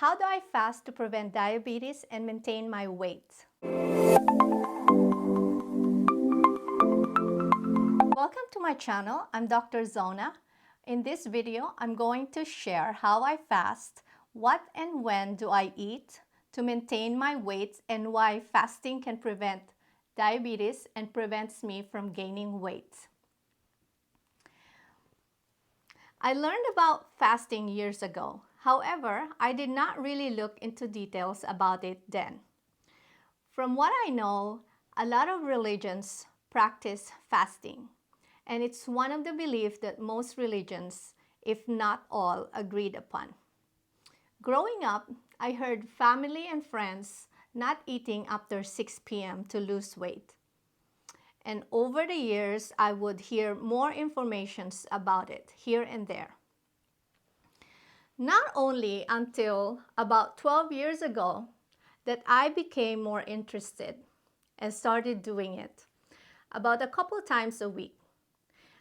how do I fast to prevent diabetes and maintain my weight? Welcome to my channel. I'm Dr. Zonna. In this video, I'm going to share how I fast, what and when do I eat to maintain my weight, and why fasting can prevent diabetes and prevents me from gaining weight. I learned about fasting years ago. However, I did not really look into details about it then. From what I know, a lot of religions practice fasting, and it's one of the beliefs that most religions, if not all, agreed upon. Growing up, I heard family and friends not eating after 6 p.m. to lose weight. And over the years, I would hear more information about it here and there. Not only until about 12 years ago that I became more interested and started doing it about a couple times a week.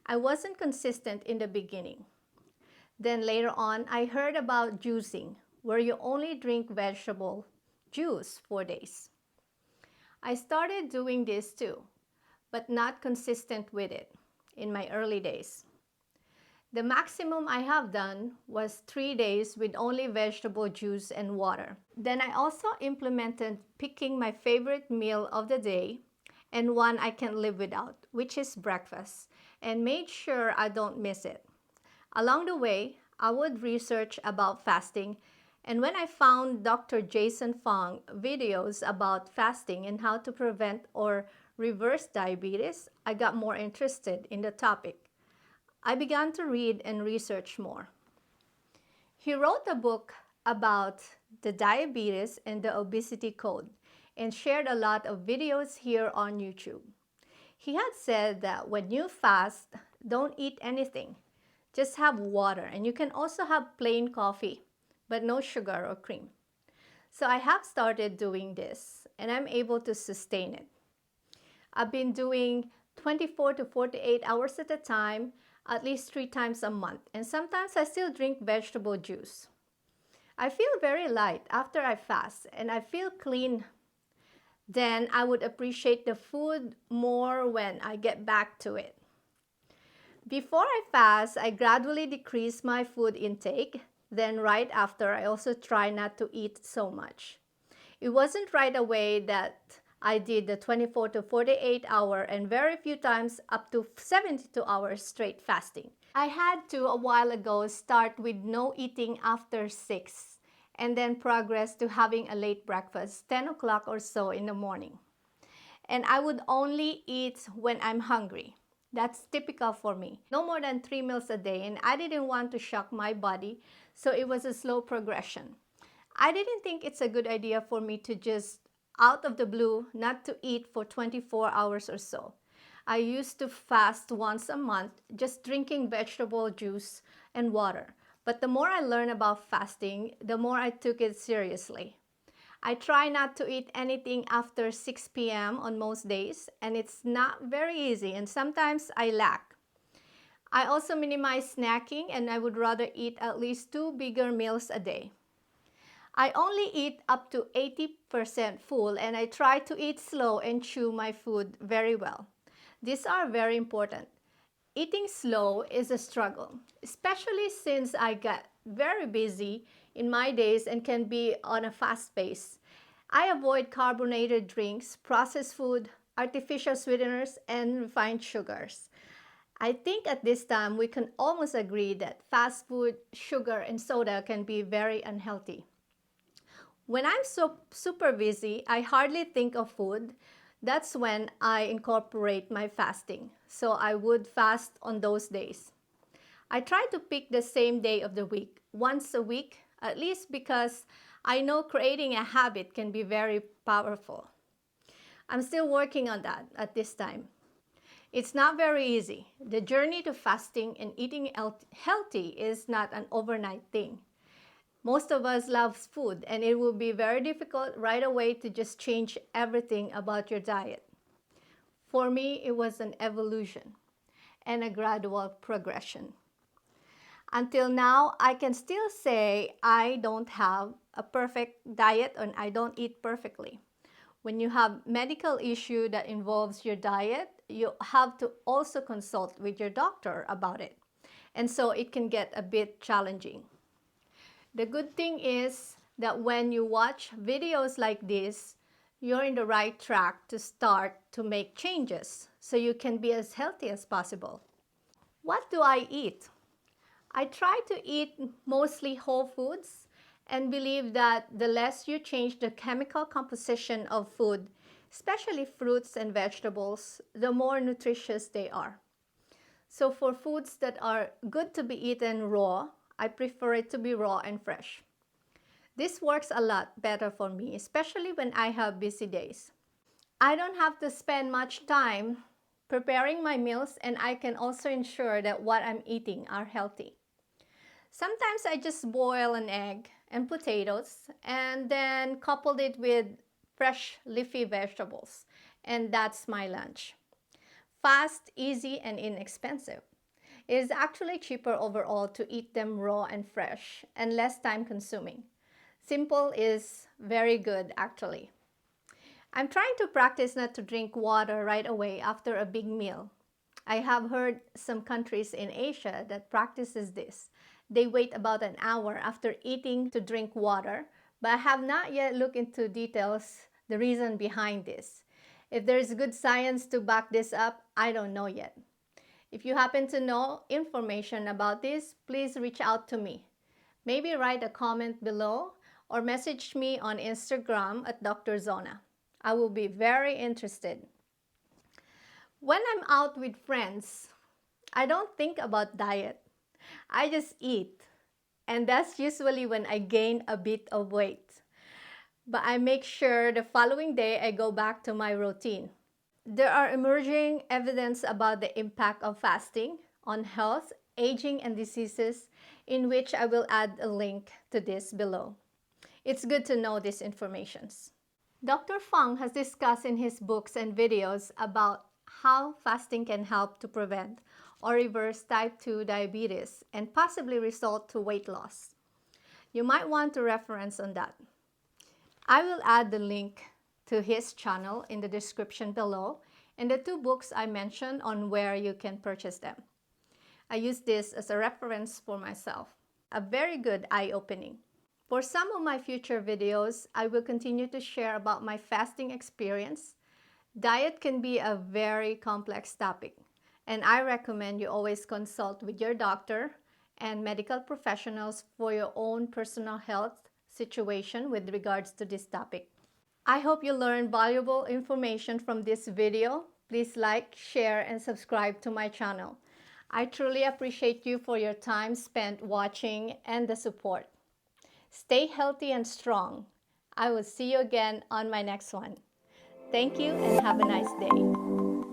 I wasn't consistent in the beginning. Then later on, I heard about juicing, where you only drink vegetable juice 4 days. I started doing this too, but not consistent with it in my early days. The maximum I have done was 3 days with only vegetable juice and water. Then I also implemented picking my favorite meal of the day and one I can live without, which is breakfast, and made sure I don't miss it. Along the way, I would research about fasting, and when I found Dr. Jason Fung videos about fasting and how to prevent or reverse diabetes, I got more interested in the topic. I began to read and research more. He wrote a book about the diabetes and the obesity code and shared a lot of videos here on YouTube. He had said that when you fast, don't eat anything. Just have water, and you can also have plain coffee, but no sugar or cream. So I have started doing this, and I'm able to sustain it. I've been doing 24 to 48 hours at a time, at least 3 times a month, and sometimes I still drink vegetable juice. I feel very light after I fast, and I feel clean. Then I would appreciate the food more when I get back to it. Before I fast, I gradually decrease my food intake. Then right after, I also try not to eat so much. It wasn't right away that I did the 24 to 48 hour and very few times up to 72 hours straight fasting. I had to a while ago start with no eating after 6 and then progress to having a late breakfast, 10 o'clock or so in the morning. And I would only eat when I'm hungry. That's typical for me. No more than 3 meals a day, and I didn't want to shock my body, so it was a slow progression. I didn't think it's a good idea for me to just, out of the blue, not to eat for 24 hours or so. I used to fast once a month, just drinking vegetable juice and water. But the more I learned about fasting, the more I took it seriously. I try not to eat anything after 6 p.m. on most days, and it's not very easy, and sometimes I lack. I also minimize snacking, and I would rather eat at least 2 bigger meals a day. I only eat up to 80% full, and I try to eat slow and chew my food very well. These are very important. Eating slow is a struggle, especially since I get very busy in my days and can be on a fast pace. I avoid carbonated drinks, processed food, artificial sweeteners, and refined sugars. I think at this time we can almost agree that fast food, sugar, and soda can be very unhealthy. When I'm super busy, I hardly think of food. That's when I incorporate my fasting. So I would fast on those days. I try to pick the same day of the week, once a week, at least, because I know creating a habit can be very powerful. I'm still working on that at this time. It's not very easy. The journey to fasting and eating healthy is not an overnight thing. Most of us love food, and it will be very difficult right away to just change everything about your diet. For me, it was an evolution and a gradual progression. Until now, I can still say I don't have a perfect diet and I don't eat perfectly. When you have medical issue that involves your diet, you have to also consult with your doctor about it. And so it can get a bit challenging. The good thing is that when you watch videos like this, you're in the right track to start to make changes so you can be as healthy as possible. What do I eat? I try to eat mostly whole foods and believe that the less you change the chemical composition of food, especially fruits and vegetables, the more nutritious they are. So for foods that are good to be eaten raw, I prefer it to be raw and fresh. This works a lot better for me, especially when I have busy days. I don't have to spend much time preparing my meals, and I can also ensure that what I'm eating are healthy. Sometimes I just boil an egg and potatoes and then coupled it with fresh leafy vegetables, and that's my lunch. Fast, easy, and inexpensive. It is actually cheaper overall to eat them raw and fresh and less time consuming. Simple is very good actually. I'm trying to practice not to drink water right away after a big meal. I have heard some countries in Asia that practices this. They wait about an hour after eating to drink water, but I have not yet looked into details the reason behind this. If there is good science to back this up, I don't know yet. If you happen to know information about this, please reach out to me. Maybe write a comment below or message me on Instagram at Dr. Zonna. I will be very interested. When I'm out with friends, I don't think about diet. I just eat. And that's usually when I gain a bit of weight. But I make sure the following day I go back to my routine. There are emerging evidence about the impact of fasting on health, aging, and diseases, in which I will add a link to this below. It's good to know these informations. Dr. Fung has discussed in his books and videos about how fasting can help to prevent or reverse type 2 diabetes and possibly result to weight loss. You might want to reference on that. I will add the link to his channel in the description below and the two books I mentioned on where you can purchase them. I use this as a reference for myself. A very good eye-opening. For some of my future videos, I will continue to share about my fasting experience. Diet can be a very complex topic, and I recommend you always consult with your doctor and medical professionals for your own personal health situation with regards to this topic. I hope you learned valuable information from this video. Please like, share, and subscribe to my channel. I truly appreciate you for your time spent watching and the support. Stay healthy and strong. I will see you again on my next one. Thank you and have a nice day.